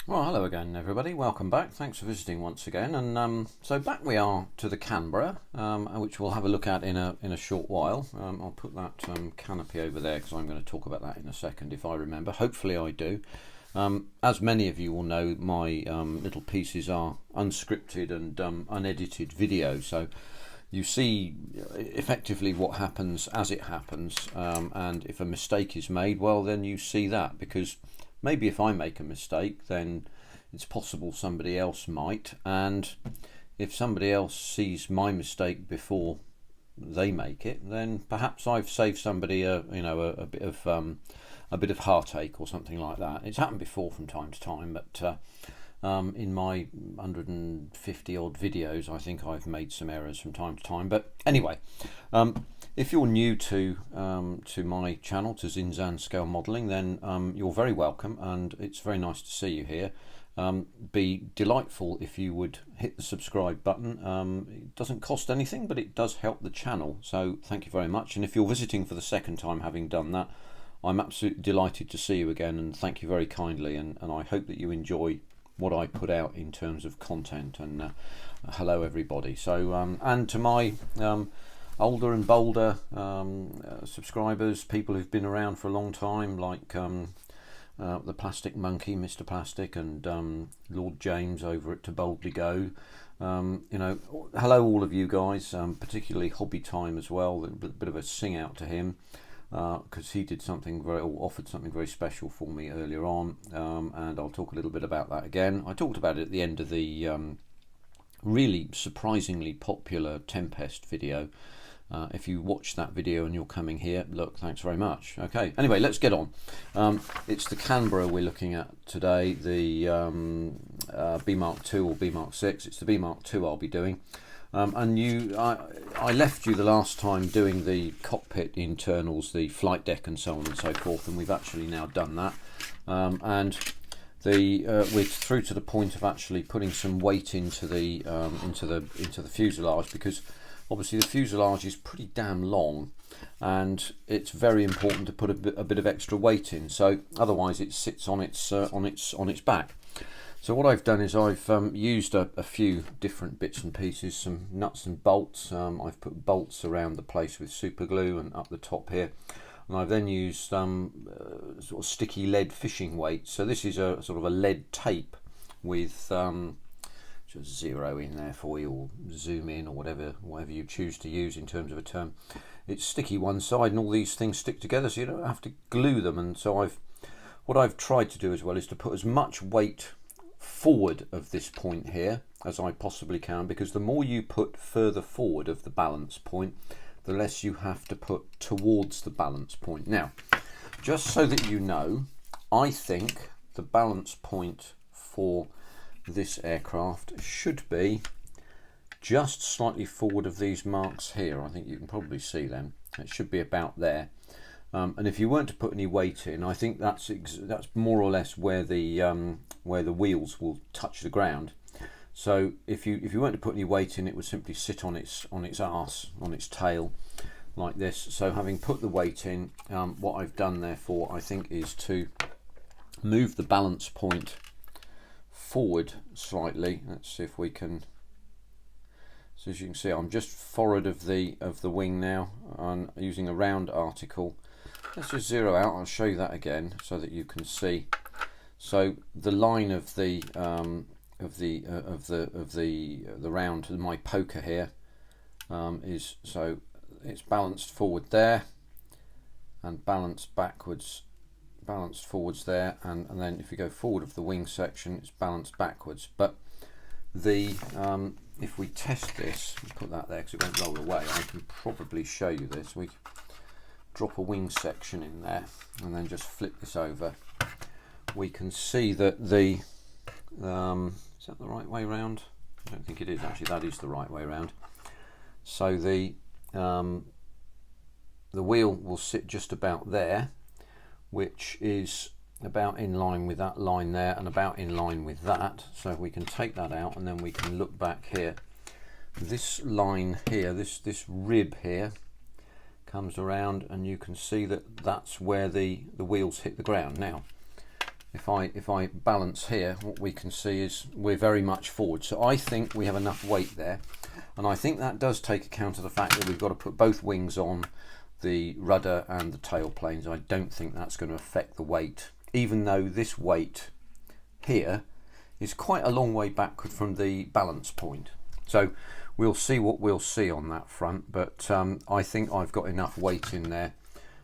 Well, hello again, everybody. Welcome back. Thanks for visiting once again. And so back we are to the Canberra, which we'll have a look at in a short while. I'll put that canopy over there because I'm going to talk about that in a second if I remember. Hopefully I do. As many of you will know, my little pieces are unscripted and unedited video, so you see effectively what happens as it happens, and if a mistake is made, well, then you see that, because maybe if I make a mistake, then it's possible somebody else might, and if somebody else sees my mistake before they make it, then perhaps I've saved somebody a bit of heartache or something like that. It's happened before from time to time, but in my 150 odd videos, I think I've made some errors from time to time. But anyway, if you're new to my channel, to Zinzan Scale Modelling, then you're very welcome, and it's very nice to see you here. Be delightful if you would hit the subscribe button. It doesn't cost anything, but it does help the channel, so thank you very much. And if you're visiting for the second time having done that, I'm absolutely delighted to see you again, and thank you very kindly, and I hope that you enjoy what I put out in terms of content. And hello everybody. So and to my older and bolder subscribers, people who've been around for a long time, like the Plastic Monkey, Mr. Plastic, and Lord James over at To Boldly Go. Hello all of you guys, particularly Hobby Time as well. A bit of a sing out to him, because he did something offered something very special for me earlier on, and I'll talk a little bit about that again. I talked about it at the end of the really surprisingly popular Tempest video. If you watch that video and you're coming here, look, thanks very much. Okay, anyway, let's get on. It's the Canberra we're looking at today, the B Mark II or B Mark VI. It's the B Mark II I'll be doing. I left you the last time doing the cockpit internals, the flight deck and so on and so forth, and we've actually now done that, and we're through to the point of actually putting some weight into the fuselage, because obviously the fuselage is pretty damn long, and it's very important to put a bit of extra weight in, so otherwise it sits on its back. So what I've done is I've used a few different bits and pieces, some nuts and bolts. I've put bolts around the place with super glue and up the top here, and I've then used some sort of sticky lead fishing weights. So this is a sort of a lead tape with just zero in there for you, or zoom in, or whatever you choose to use in terms of a term. It's sticky one side, and all these things stick together, so you don't have to glue them. And so what I've tried to do as well is to put as much weight forward of this point here as I possibly can, because the more you put further forward of the balance point, the less you have to put towards the balance point. Now, just so that you know, I think the balance point for this aircraft should be just slightly forward of these marks here. I think you can probably see them. It should be about there. And if you weren't to put any weight in, I think that's more or less where the wheels will touch the ground. So if you weren't to put any weight in, it would simply sit on its arse, on its tail, like this. So having put the weight in, what I've done therefore, I think, is to move the balance point forward slightly. Let's see if we can. So as you can see, I'm just forward of the wing now, and using a round article. Let's just zero out. I'll show you that again so that you can see. So the line of the round, my poker here, is, so it's balanced forward there, and balanced backwards, balanced forwards there, and then if you go forward of the wing section, it's balanced backwards. But the if we test this, put that there because it won't roll away, I can probably show you this. We drop a wing section in there and then just flip this over. We can see that the is that the right way round? I don't think it is actually. That is the right way round. So the wheel will sit just about there, which is about in line with that line there, and about in line with that. So we can take that out, and then we can look back here. This line here, this rib here, comes around, and you can see that that's where the wheels hit the ground. Now, if I balance here, what we can see is we're very much forward. So I think we have enough weight there, and I think that does take account of the fact that we've got to put both wings on the rudder and the tail planes. I don't think that's going to affect the weight, even though this weight here is quite a long way backward from the balance point. So we'll see what we'll see on that front, but I think I've got enough weight in there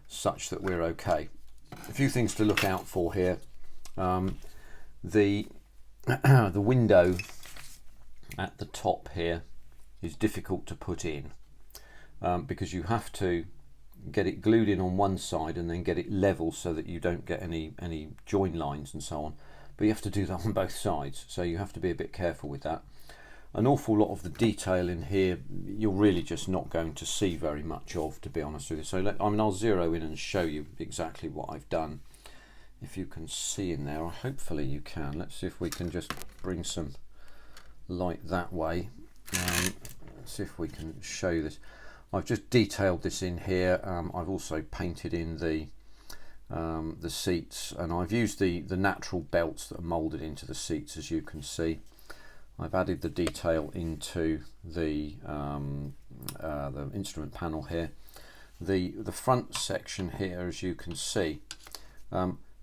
such that we're okay. A few things to look out for here. The window at the top here is difficult to put in because you have to get it glued in on one side and then get it level so that you don't get any join lines and so on, but you have to do that on both sides, so you have to be a bit careful with that. An awful lot of the detail in here you're really just not going to see very much of, to be honest with you. So I'll zero in and show you exactly what I've done. If you can see in there, or hopefully you can. Let's see if we can just bring some light that way. Let's see if we can show you this. I've just detailed this in here. I've also painted in the seats, and I've used the natural belts that are moulded into the seats, as you can see. I've added the detail into the instrument panel here. The front section here, as you can see,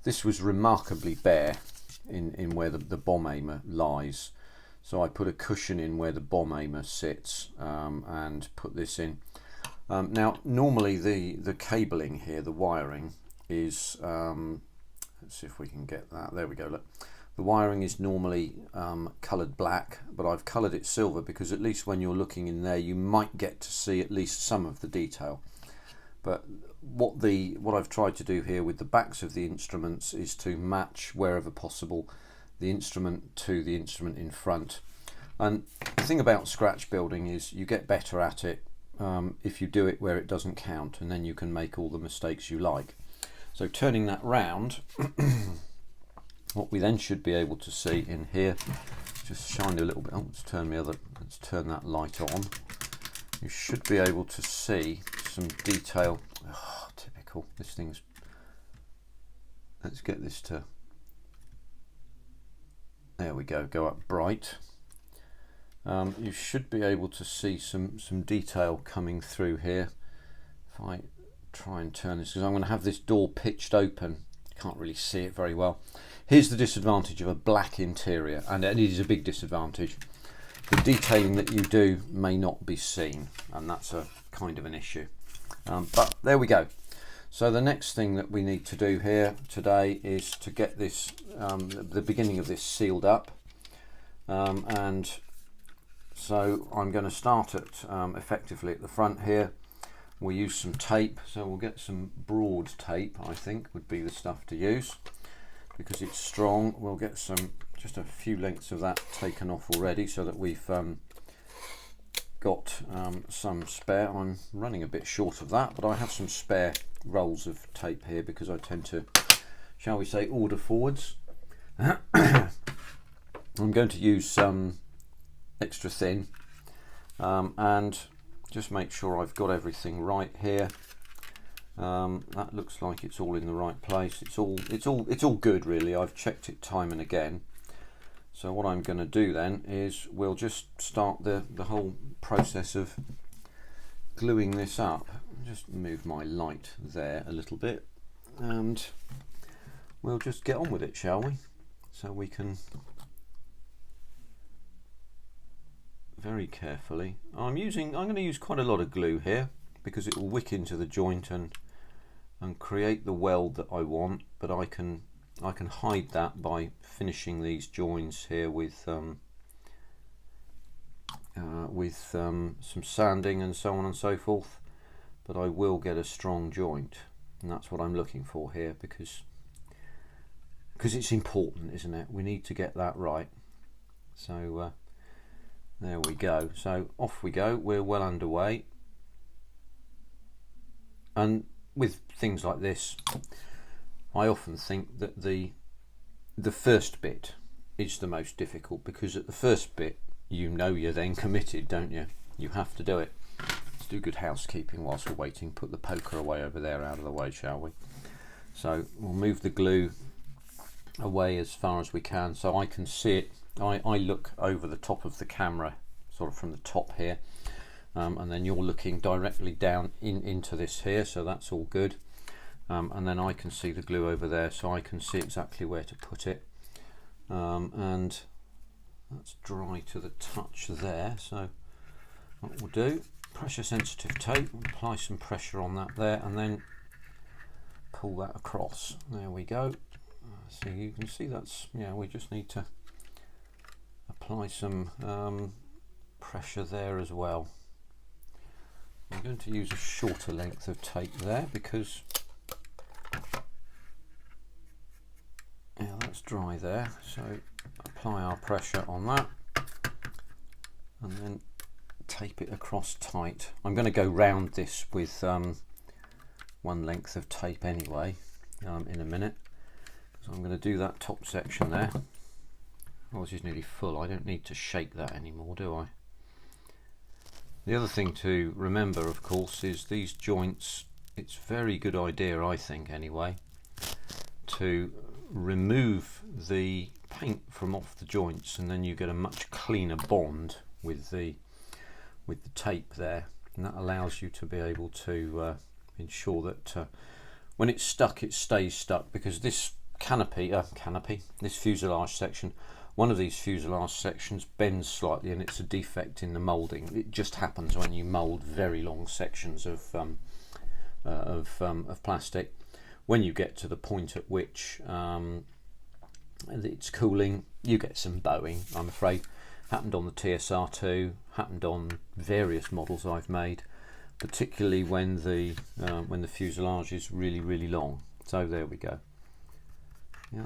this was remarkably bare in where the bomb aimer lies. So I put a cushion in where the bomb aimer sits and put this in. Now normally the cabling here, the wiring is, let's see if we can get that, there we go, look. The wiring is normally coloured black, but I've coloured it silver because at least when you're looking in there you might get to see at least some of the detail. But what I've tried to do here with the backs of the instruments is to match wherever possible the instrument to the instrument in front. And the thing about scratch building is you get better at it if you do it where it doesn't count, and then you can make all the mistakes you like. So turning that round, what we then should be able to see in here, just shine a little bit. Oh, let's turn that light on. You should be able to see some detail. Oh, typical. This thing's. Let's get this to. There we go. Go up bright. You should be able to see some detail coming through here. If I try and turn this, because I'm going to have this door pitched open. Can't really see it very well. Here's the disadvantage of a black interior, and it is a big disadvantage. The detailing that you do may not be seen, and that's a kind of an issue. But there we go. So the next thing that we need to do here today is to get this, the beginning of this sealed up. And so I'm going to start at effectively at the front here. We'll use some tape, so we'll get some broad tape, I think would be the stuff to use. Because it's strong, we'll get just a few lengths of that taken off already so that we've got some spare. I'm running a bit short of that, but I have some spare rolls of tape here because I tend to, shall we say, order forwards. I'm going to use some extra thin and just make sure I've got everything right here. That looks like it's all in the right place. It's all good really. I've checked it time and again. So what I'm going to do then is we'll just start the whole process of gluing this up. Just move my light there a little bit, and we'll just get on with it, shall we? So we can very carefully. I'm going to use quite a lot of glue here because it will wick into the joint and create the weld that I want, but I can hide that by finishing these joins here with some sanding and so on and so forth. But I will get a strong joint, and that's what I'm looking for here because it's important, isn't it? We need to get that right. So there we go. So off we go. We're well underway. And with things like this, I often think that the first bit is the most difficult, because at the first bit you know you're then committed, don't you? You have to do it. Let's do good housekeeping whilst we're waiting. Put the poker away over there out of the way, shall we? So we'll move the glue away as far as we can so I can see it. I look over the top of the camera, sort of from the top here, and then you're looking directly down into this here, so that's all good. And then I can see the glue over there, so I can see exactly where to put it. And that's dry to the touch there, so what we'll do, pressure sensitive tape, apply some pressure on that there, and then pull that across. There we go. So you can see that's, yeah, we just need to apply some pressure there as well. I'm going to use a shorter length of tape there because, yeah, that's dry there. So apply our pressure on that and then tape it across tight. I'm going to go round this with one length of tape anyway in a minute. So I'm going to do that top section there. Oh, this is nearly full. I don't need to shake that anymore, do I? The other thing to remember, of course, is these joints, it's a very good idea, I think anyway, to remove the paint from off the joints, and then you get a much cleaner bond with the tape there, and that allows you to be able to ensure that when it's stuck, it stays stuck, because this this fuselage section, one of these fuselage sections bends slightly, and it's a defect in the moulding. It just happens when you mould very long sections of plastic. When you get to the point at which it's cooling, you get some bowing, I'm afraid. Happened on the TSR2, happened on various models I've made, particularly when the fuselage is really long. So there we go. Yeah,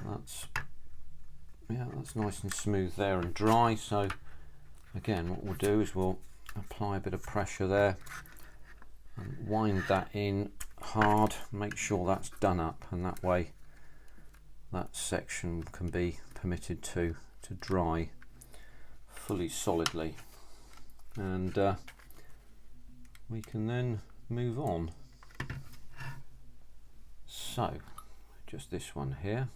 that's nice and smooth there and dry. So again, what we'll do is we'll apply a bit of pressure there and wind that in hard, make sure that's done up, and that way that section can be permitted to dry fully solidly, and we can then move on. So just this one here.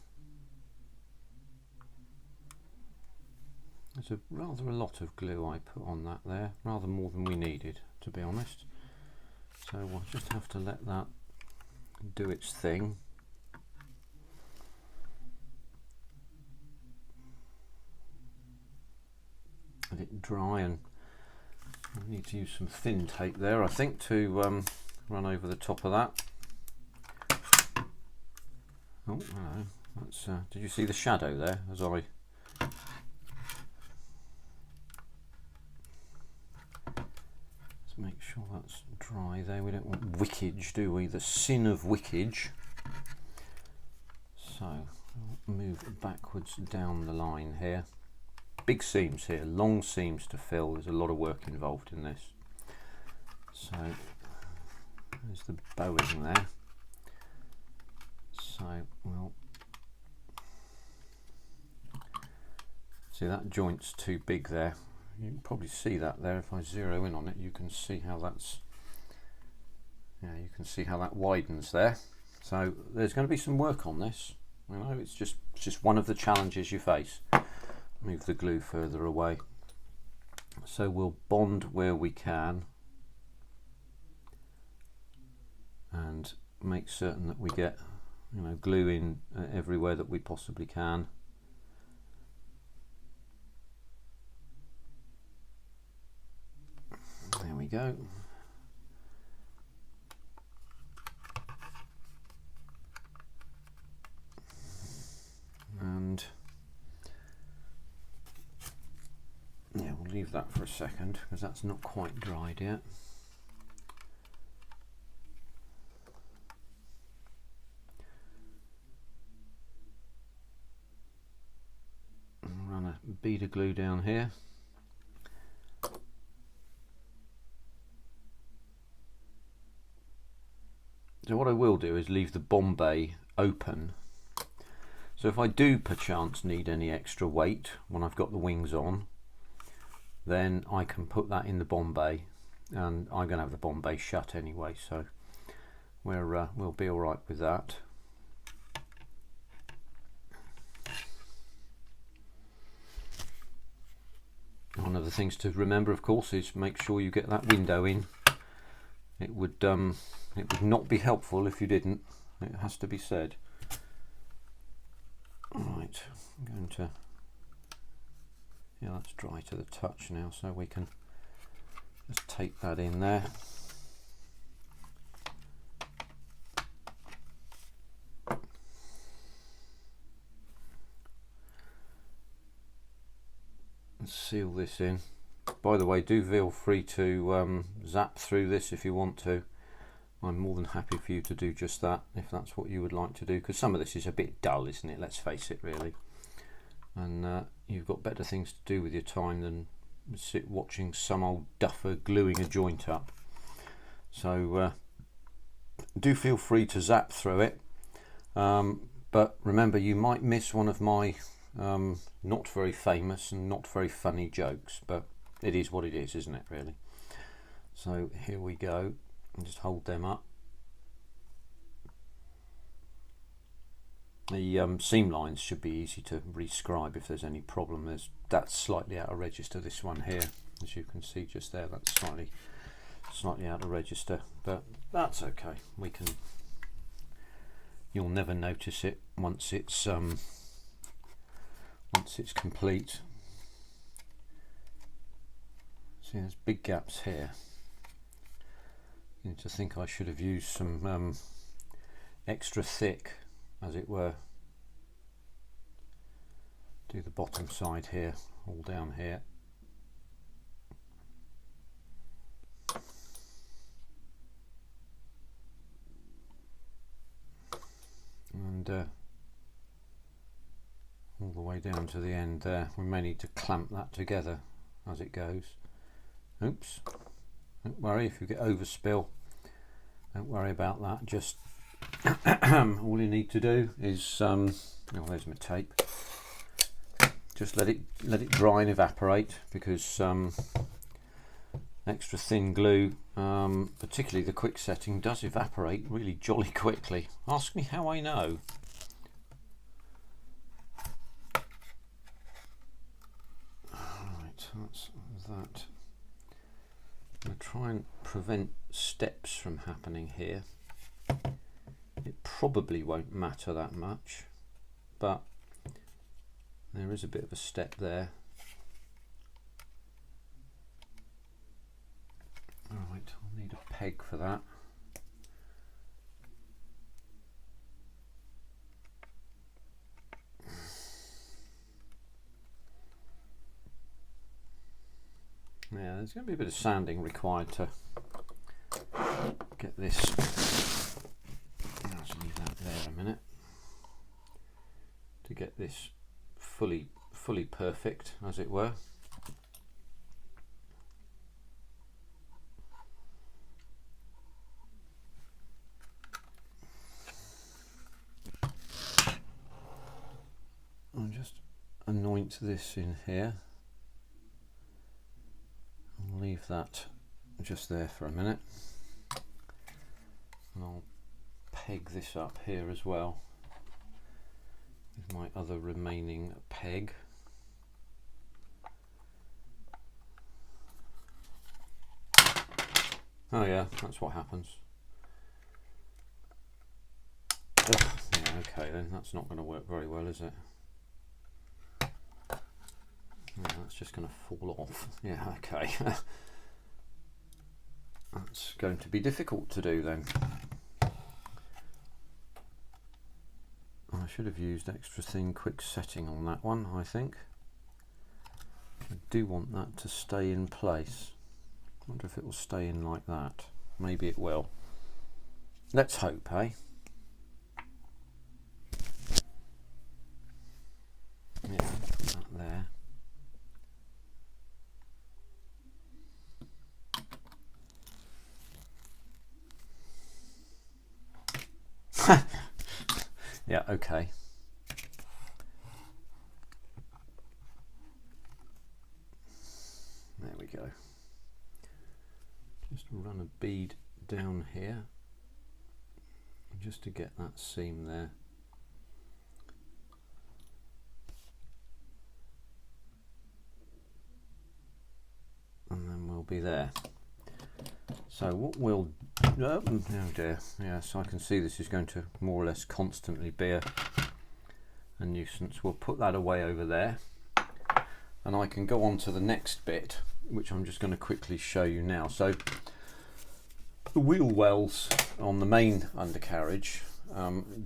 There's rather a lot of glue I put on that there, rather more than we needed, to be honest. So we'll just have to let that do its thing. Let it dry, and I need to use some thin tape there, I think, to run over the top of that. Oh, hello. That's, did you see the shadow there as I... Make sure that's dry there. We don't want wickage, do we? The sin of wickage. So I'll move backwards down the line here. Big seams here, long seams to fill. There's a lot of work involved in this. So there's the bowing there. So we'll see that joint's too big there. You can probably see that there. If I zero in on it, you can see how that's, yeah, you can see how that widens there. So there's going to be some work on this. You know, it's just one of the challenges you face. Move the glue further away. So we'll bond where we can and make certain that we get, you know, glue in everywhere that we possibly can. There we go. And yeah, we'll leave that for a second because that's not quite dried yet. I'll run a bead of glue down here. So what I will do is leave the Bombay open. So if I do perchance need any extra weight when I've got the wings on, then I can put that in the Bombay, and I'm going to have the Bombay shut anyway, so we'll be all right with that. other things to remember, of course, is make sure you get that window in. It would not be helpful if you didn't. It has to be said. Right, I'm going to, yeah, that's dry to the touch now, so we can just take that in there. And seal this in. By the way, do feel free to zap through this if you want to. I'm more than happy for you to do just that if that's what you would like to do, because some of this is a bit dull, isn't it? Let's face it, really. And you've got better things to do with your time than sit watching some old duffer gluing a joint up. So do feel free to zap through it, but remember, you might miss one of my not very famous and not very funny jokes, but it is what it is, isn't it, really? So here we go, and just hold them up. The seam lines should be easy to rescribe if there's any problem. That's slightly out of register, this one here, as you can see just there, that's slightly out of register, but that's okay. You'll never notice it once it's complete. See, there's big gaps here. You need to think I should have used some extra thick, as it were. Do the bottom side here, all down here. And all the way down to the end there. We may need to clamp that together as it goes. Oops, don't worry if you get overspill, don't worry about that. Just all you need to do is oh, there's my tape. Just let it dry and evaporate, because extra thin glue, particularly the quick setting, does evaporate really jolly quickly. Ask me how I know. Right, that's that. I'm going to try and prevent steps from happening here. It probably won't matter that much, but there is a bit of a step there. Alright, I'll need a peg for that. Yeah, there's going to be a bit of sanding required to get this. I'll just leave that there a minute. To get this fully perfect, as it were. I'll just anoint this in here. I'll leave that just there for a minute, and I'll peg this up here as well with my other remaining peg. Oh yeah, that's what happens. Ugh, yeah, okay then, that's not going to work very well, is it? Yeah, that's just going to fall off. Yeah, okay. That's going to be difficult to do then. I should have used extra thin quick setting on that one, I think. I do want that to stay in place. I wonder if it will stay in like that. Maybe it will. Let's hope, eh? Yeah, put that there. Yeah, okay. There we go. Just run a bead down here just to get that seam there. be there. So what we'll oh dear, yes, I can see this is going to more or less constantly be a nuisance. We'll put that away over there, and I can go on to the next bit, which I'm just going to quickly show you now. So the wheel wells on the main undercarriage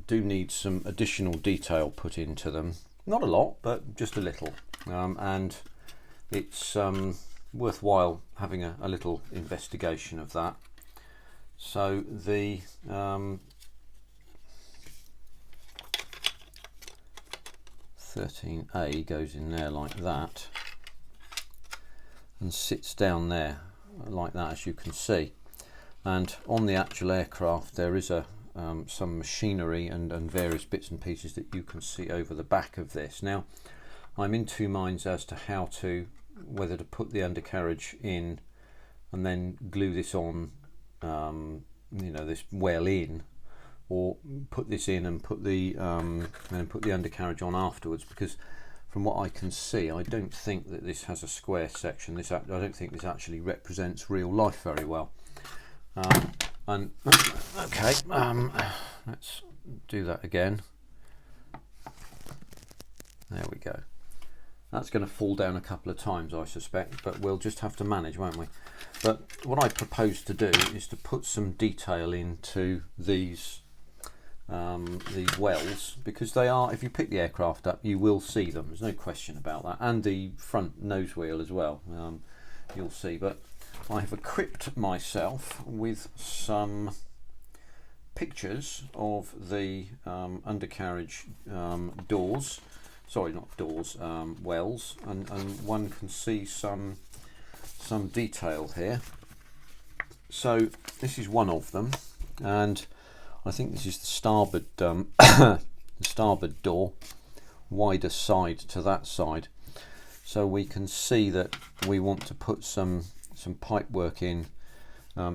do need some additional detail put into them. Not a lot, but just a little, and it's worthwhile having a little investigation of that. So the 13A goes in there like that and sits down there like that, as you can see. And on the actual aircraft there is some machinery and various bits and pieces that you can see over the back of this. Now I'm in two minds as to whether to put the undercarriage in and then glue this on, this well in, or put this in and put the undercarriage on afterwards, because from what I can see, I don't think that this has a square section. I don't think this actually represents real life very well. Okay, let's do that again. There we go. That's going to fall down a couple of times, I suspect, but we'll just have to manage, won't we? But what I propose to do is to put some detail into these wells, because they are, if you pick the aircraft up, you will see them. There's no question about that, and the front nose wheel as well. You'll see. But I have equipped myself with some pictures of the undercarriage doors. Sorry, not doors, wells, and one can see some detail here. So this is one of them, and I think this is the starboard the starboard door, wider side to that side. So we can see that we want to put some pipe work in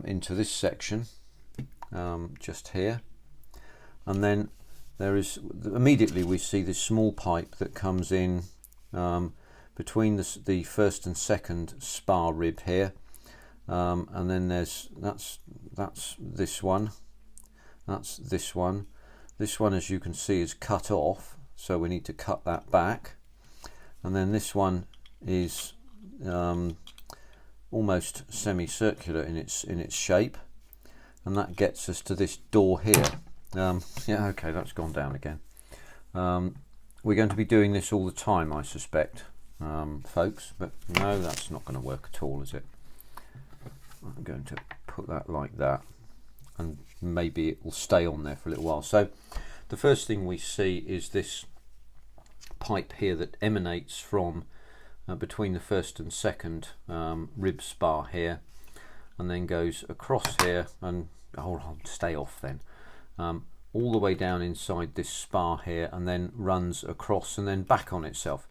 into this section, just here, and then there is immediately we see this small pipe that comes in between the first and second spar rib here, and then that's this one, that's this one. This one, as you can see, is cut off, so we need to cut that back, and then this one is almost semicircular in its shape, and that gets us to this door here. Yeah, okay, that's gone down again. We're going to be doing this all the time, I suspect, folks, but no, that's not going to work at all, is it? I'm going to put that like that, and maybe it will stay on there for a little while. So the first thing we see is this pipe here that emanates from between the first and second rib spar here, and then goes across here, and hold on, stay off then, all the way down inside this spar here, and then runs across and then back on itself.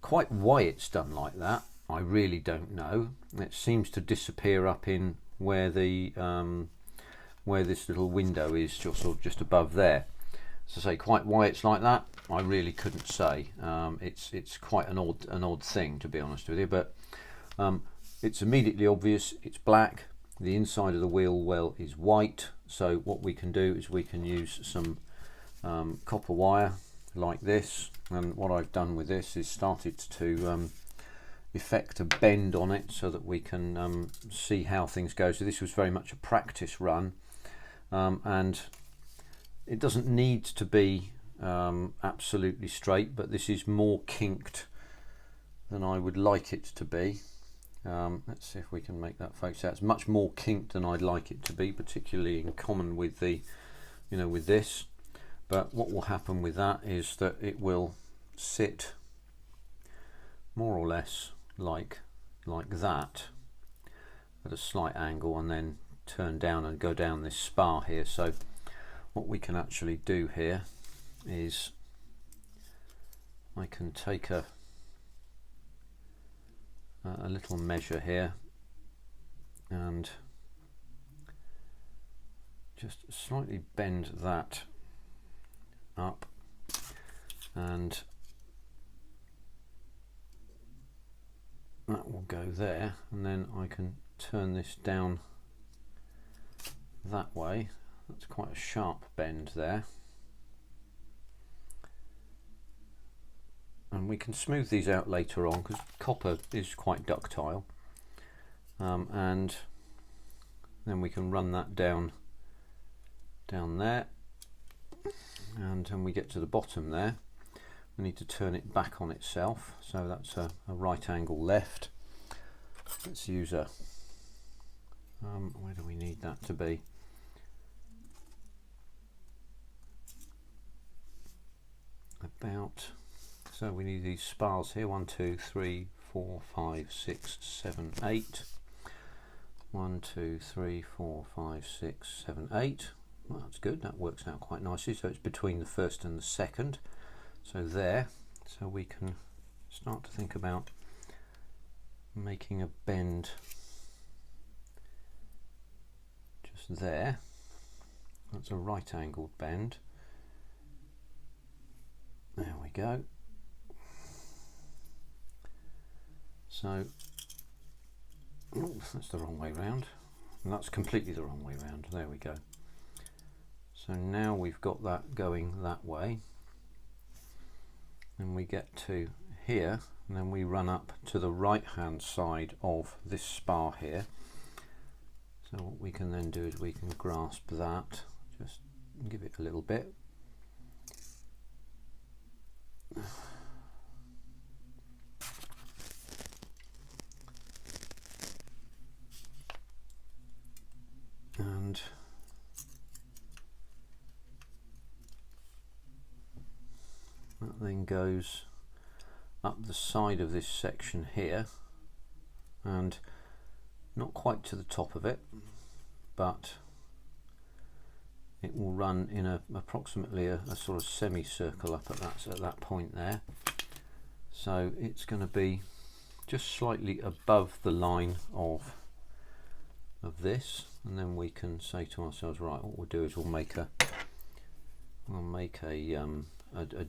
Quite why it's done like that, I really don't know. It seems to disappear up in where the where this little window is, just above there. So say quite why it's like that, I really couldn't say. It's quite an odd thing, to be honest with you, but it's immediately obvious. It's black. The inside of the wheel well is white. So what we can do is we can use some copper wire like this, and what I've done with this is started to effect a bend on it so that we can see how things go. So this was very much a practice run, and it doesn't need to be absolutely straight, but this is more kinked than I would like it to be. Let's see if we can make that focus out. It's much more kinked than I'd like it to be, particularly in common with the, with this. But what will happen with that is that it will sit more or less like that at a slight angle, and then turn down and go down this spar here. So what we can actually do here is I can take a little measure here and just slightly bend that up, and that will go there, and then I can turn this down that way. That's quite a sharp bend there, and we can smooth these out later on because copper is quite ductile, and then we can run that down there, and when we get to the bottom there we need to turn it back on itself, so that's a right angle left. Let's use a where do we need that to be? About, so we need these spars here, 1 2 3 4 5 6 7 8, 1 2 3 4 5 6 7 8. Well, that's good, that works out quite nicely, so it's between the first and the second, so there. So we can start to think about making a bend just there. That's a right angled bend. There we go. So, oh, that's the wrong way round, and that's completely the wrong way round. There we go. So now we've got that going that way, and we get to here, and then we run up to the right hand side of this spar here. So what we can then do is we can grasp that, just give it a little bit. And that then goes up the side of this section here, and not quite to the top of it, but it will run in approximately a sort of semicircle up at that point there. So it's going to be just slightly above the line of this, and then we can say to ourselves, right, what we'll do is we'll make a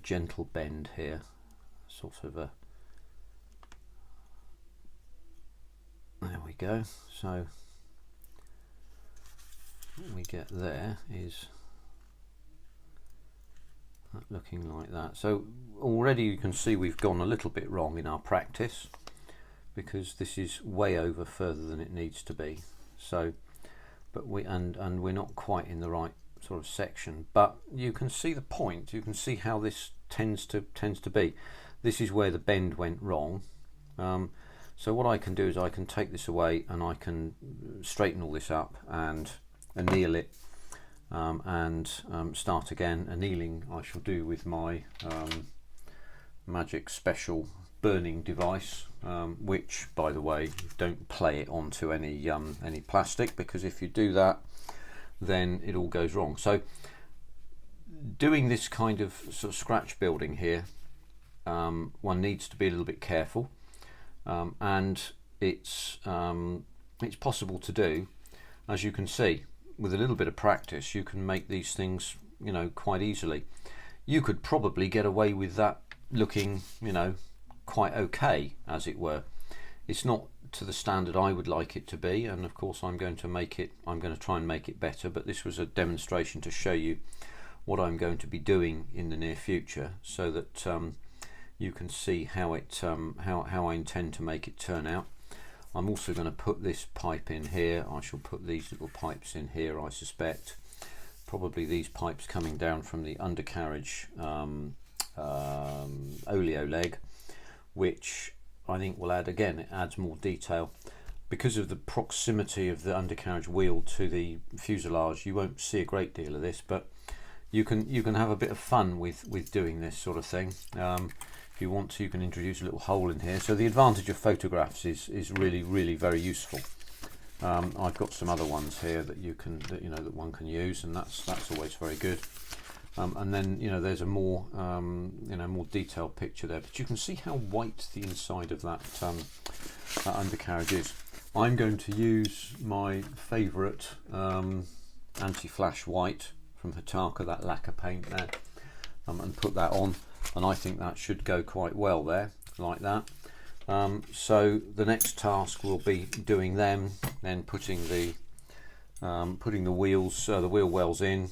gentle bend here, sort of a, there we go. So what we get there is that looking like that. So already you can see we've gone a little bit wrong in our practice, because this is way over further than it needs to be. So, but we're not quite in the right sort of section, but you can see the point. You can see how this tends to be. This is where the bend went wrong. So what I can do is I can take this away and I can straighten all this up and anneal it, and start again. Annealing I shall do with my Magic Special burning device, which, by the way, don't play it onto any plastic, because if you do that then it all goes wrong. So doing this kind of sort of scratch building here, one needs to be a little bit careful, and it's possible to do. As you can see, with a little bit of practice you can make these things, you know, quite easily. You could probably get away with that looking, you know, quite okay, as it were. It's not to the standard I would like it to be, and of course I'm going to try and make it better, but this was a demonstration to show you what I'm going to be doing in the near future, so that you can see how I intend to make it turn out. I'm also going to put this pipe in here. I shall put these little pipes in here, I suspect. Probably these pipes coming down from the undercarriage oleo leg, which I think will add, again, it adds more detail. Because of the proximity of the undercarriage wheel to the fuselage, you won't see a great deal of this, but you can have a bit of fun with doing this sort of thing. If you want to, you can introduce a little hole in here. So the advantage of photographs is really very useful. I've got some other ones here that that one can use, and that's always very good. And then there's a more more detailed picture there, but you can see how white the inside of that undercarriage is. I'm going to use my favourite anti-flash white from Hataka, that lacquer paint there, and put that on, and I think that should go quite well there, like that. So the next task will be doing them, then putting the wheels, the wheel wells in.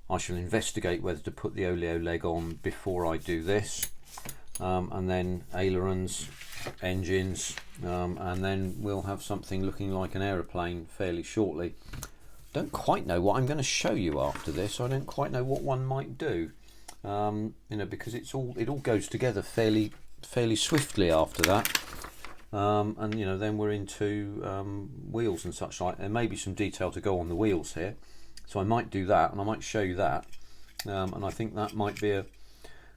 I shall investigate whether to put the oleo leg on before I do this, and then ailerons, engines, and then we'll have something looking like an aeroplane fairly shortly. Don't quite know what I'm going to show you after this. I don't quite know what one might do, you know, because it all goes together fairly swiftly after that. And you know, then we're into wheels and such like. There may be some detail to go on the wheels here, so I might do that, and I might show you that, and I think that might be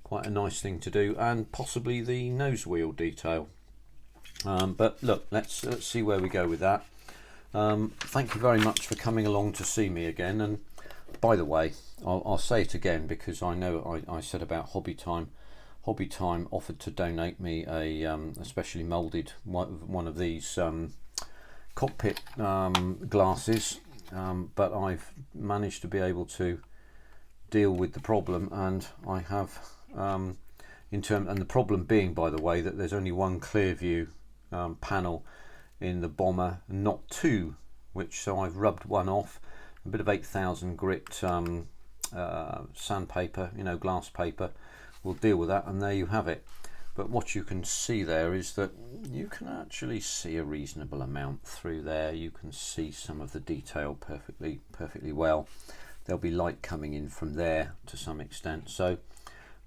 quite a nice thing to do, and possibly the nose wheel detail. But look, let's see where we go with that. Thank you very much for coming along to see me again. And by the way, I'll say it again, because I know I said about Hobby Time. Hobby Time offered to donate me a specially moulded one of these cockpit glasses, but I've managed to be able to deal with the problem, and I have and the problem being, by the way, that there's only one clear view panel in the bomber, not two, so I've rubbed one off, a bit of 8000 grit sandpaper, you know, glass paper will deal with that, and there you have it. But what you can see there is that you can actually see a reasonable amount through there. You can see some of the detail perfectly well. There'll be light coming in from there to some extent, so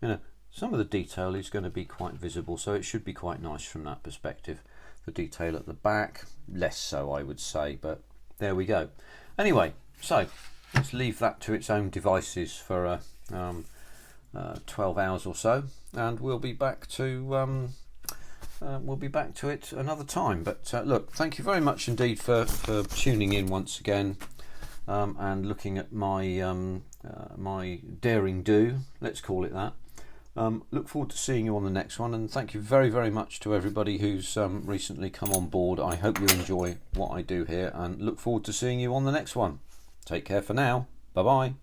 you know, some of the detail is going to be quite visible, so it should be quite nice from that perspective. The detail at the back, less so, I would say, but there we go. Anyway, so let's leave that to its own devices for 12 hours or so, and we'll be back to it another time. But look, thank you very much indeed for tuning in once again, and looking at my my daring do, let's call it that. Look forward to seeing you on the next one, and thank you very much to everybody who's recently come on board. I hope you enjoy what I do here, and look forward to seeing you on the next one. Take care for now. Bye bye.